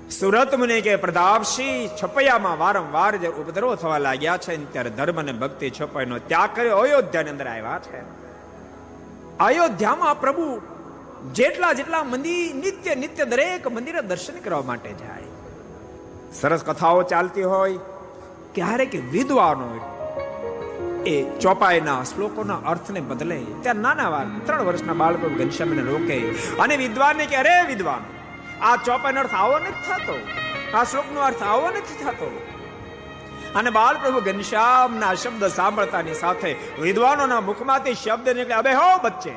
સુરત મુનિ કે પ્રતાપસિંહ છપૈયામાં વારંવાર જે ઉપદ્રવ થવા લાગ્યા છે ત્યારે ધર્મ અને ભક્તિ છપાઈનો ત્યાગ કર્યો અયોધ્યાની અંદર આવ્યા છે. અયોધ્યામાં પ્રભુ જેટલા મંદિર નિત્ય દરેક મંદિરે દર્શન કરવા માટે જાય. સરસ કથાઓ ચાલતી હોય ક્યારેક વિદ્વાનો એ ચોપાઈના શ્લોકોના અર્થને બદલે ત્યાં નાના વાર 3 વર્ષના બાળકો ઘનશ્યામને રોકે અને વિદ્વાનને કે અરે વિદ્વાન, આ ચોપાઈનો અર્થ આવો નથી થતો, આ શ્લોકનો અર્થ આવો નથી થતો. અને બાલ પ્રભુ ઘનશ્યામના શબ્દ સાંભળતાની સાથે વિદ્વાનોના મુખમાંથી શબ્દ નીકળે, અબે હો બચ્ચે,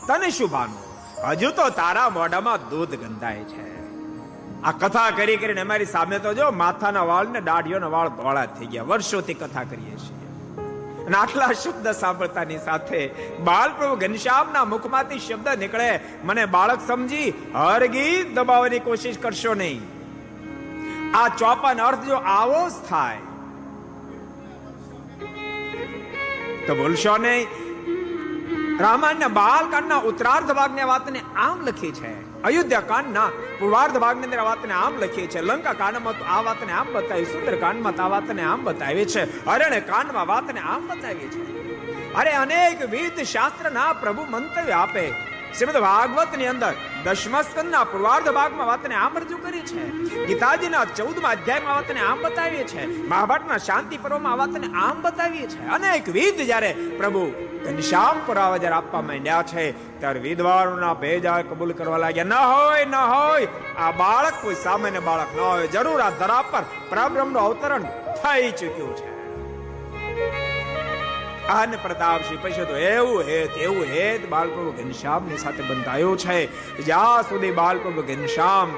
તને શું ભાનું, હજુ તો તારા મોઢામાં દૂધ ગંધાય છે. આ કથા કરી કરીને અમારી સામે તો જો માથાના વાળ ને દાઢીઓના વાળ ધોળા થઈ ગયા. વર્ષોથી કથા કરીએ છીએ અને આટલા શબ્દ સાંભળતાની સાથે બાલ પ્રભુ ઘનશ્યામના મુખમાંથી શબ્દ નીકળે, મને બાળક સમજી હરગીજ દબાવવાની કોશિશ કરશો નહીં. આ ચોપાનો અર્થ જો આવો જ થાય તો બોલશો નહીં. રામાયણના બાલકાંડના ઉત્તરાર્ધ ભાગની વાતને આમ લખી છે, અયોધ્યા કાંડના પૂર્વાર્ધ ભાગની અંદર આ વાતને આમ લખી છે, લંકા કાંડમાં તો આ વાતને આમ બતાવી, સુંદર કાંડમાં તો આ વાતને આમ બતાવી છે, અરણ્ય કાંડમાં વાતને આમ બતાવી છે. અરે અનેક વિધ શાસ્ત્રના પ્રભુ મંતવ્ય આપે. શ્રીમદ ભાગવતની અંદર 10મા સ્કંદના પૂર્વાર્ધ ભાગમાં વાતને આમ રજૂ કરી છે, ગીતાજીના 14મા અધ્યાયમાં વાતને આમ બતાવી છે, મહાભારતના શાંતિ પર્વમાં આ વાતને આમ બતાવી છે. અનેક વિધ જ્યારે પ્રભુ ઘનશ્યામ પુરાવા જ્યારે આપવા માંડ્યા છે ત્યારે વિદ્વાનોના ભેજા કબૂલ કરવા લાગ્યા. ન હોય આ બાળક કોઈ સામાન્ય બાળક ન હોય, જરૂર આ ધરા પર પરબ્રહ્મનું અવતરણ થઈ ચૂક્યું છે. અને પ્રતાપસિંહ પછી તો એવું હેત બાલપ્રભુ ઘનશ્યામની સાથે બંધાયું છે. જ્યાં સુધી બાલપ્રભુ ઘનશ્યામ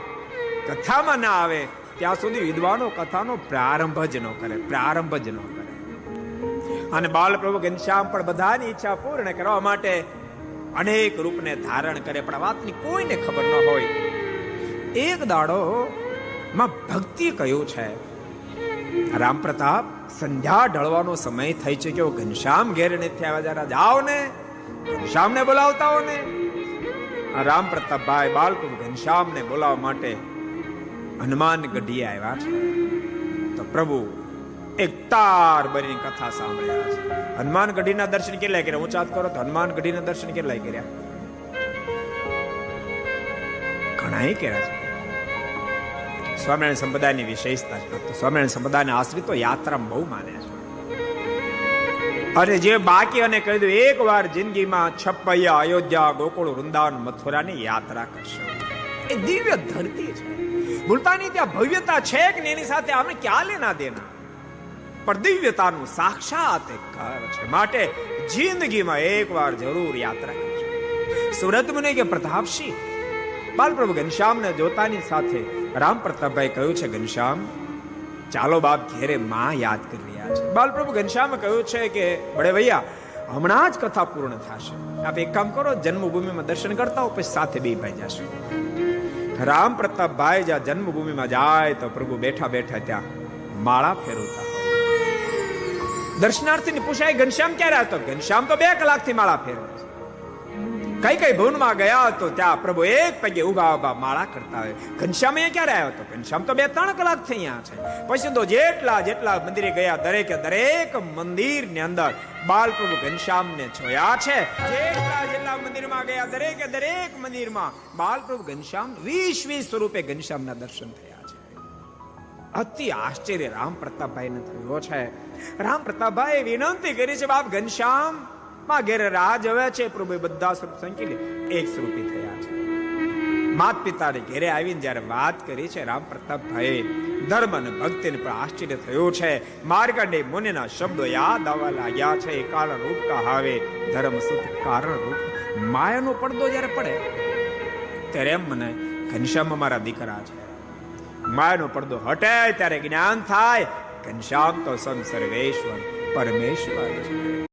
કથામાં ના આવે ત્યાં સુધી વિદ્વાનો કથાનો પ્રારંભ જ ન કરે. અને બાલપ્રભુ ઘનશ્યામ પણ બધાની ઈચ્છા પૂર્ણ કરવા માટે અનેક રૂપને ધારણ કરે, પણ વાતની કોઈને ખબર ન હોય. એક દાડો માં ભક્તિ કહ્યું છે, રામ પ્રતાપ સંધ્યા ઢળવાનો સમય થઈ ચૂક્યો, ઘનશ્યામ ઘેર નથી આવ્યા, જરા જાઓ ને ઘનશ્યામને બોલાવતા હો ને. રામ પ્રતાપભાઈ બાલપ્રભુ ઘનશ્યામને બોલાવવા માટે હનુમાન ગઢીએ આવ્યા છે. તો પ્રભુ એક તાર બની કથા સાંભળ્યા છે. હનુમાન ગઢીના દર્શન કેટલા કર્યા? ઊંચા હાથ કરો તો હનુમાન ગઢીના દર્શન કેટલા કર્યા? ઘણા કર્યા છે. સ્વામિનારાયણ સંપ્રદાયની વિશેષતા છે. સ્વામિનારાયણ સંપ્રદાયના આશ્રિતો યાત્રામાં બહુ માને છે. અને જે બાકી અને કહી દઉં, એક વાર જિંદગીમાં છપૈયા, અયોધ્યા, ગોકુળ, વૃંદાવન, મથુરાની યાત્રા કરશો. એ દિવ્ય ધરતી છે. ભૂલતાની ત્યાં ભવ્યતા છે કે એની સાથે અમે ક્યાં લેના દેના, પણ દિવ્યતાનું સાક્ષાત એક ઘર છે. માટે જિંદગીમાં એક વાર જરૂર યાત્રા કરજો. સુરત મુનિ કે પ્રતાપસિંહ બાલપ્રભુ ઘનશ્યામને જોતાની સાથે રામ પ્રતાપભાઈ કહ્યું છે, ઘનશ્યામ ચાલો બાપ ઘેરે માં યાદ કરી રહ્યા છે. બાલપ્રભુ ઘનશ્યામે કહ્યું છે કે બડે ભૈયા હમણાં જ કથા પૂર્ણ થશે, આપ એક કામ કરો, જન્મભૂમિમાં દર્શન કરતા હો, પછી સાથે બે ભાઈ જશો. રામ પ્રતાપભાઈ જ્યાં જન્મભૂમિમાં જાય તો પ્રભુ બેઠા બેઠા ત્યાં માળા ફેરવતા. દર્શનાર્થીને પૂછાય ઘનશ્યામ ક્યારે આવતો? ઘનશ્યામ તો 2 કલાકથી માળા ફેરવે છે. કઈ ભવનમાં ગયા તો ત્યાં પ્રભુ એક પગે ઉભા માળા કરતા હોય. ઘનશ્યામ અહીંયા ક્યારે આવ્યો તો? ઘનશ્યામ તો 2-3 કલાકથી અહીંયા છે. પછી તો જેટલા મંદિરે ગયા દરેક મંદિરની અંદર બાલ પ્રભુ ઘનશ્યામને જોયા છે. જેટલા મંદિરમાં ગયા દરેક મંદિરમાં બાલ પ્રભુ ઘનશ્યામ 20 સ્વરૂપે ઘનશ્યામના દર્શન થયા છે. અતિ આશ્ચર્ય રામ પ્રતાપભાઈને થયો છે. રામ પ્રતાપભાઈ વિનંતી કરી છે, બાપ ઘનશ્યામ માં ઘેરે રાજ હવે છે. પ્રભુ બધા સ્વરૂપ સંકેલી એક સ્વરૂપી થયા છે. માત પિતાને ઘેરે આવીને જયારે વાત કરી છે રામ પ્રતાપભાઈ, ધર્મ અને ભક્તિને પણ આશ્ચર્ય થયું છે. માર્કંડેય મુનિના શબ્દો યાદ આવવા લાગ્યા છે. કારણ રૂપ કહાવે ધર્મ સુખ કારણ રૂપ. માયાનો પડદો જયારે પડે ત્યારે એમ મને ઘનશ્યામ અમારા દીકરા છે. માયાનો પડદો હટે ત્યારે જ્ઞાન થાય, ઘનશ્યામ તો સર્વેશ્વર પરમેશ્વર છે.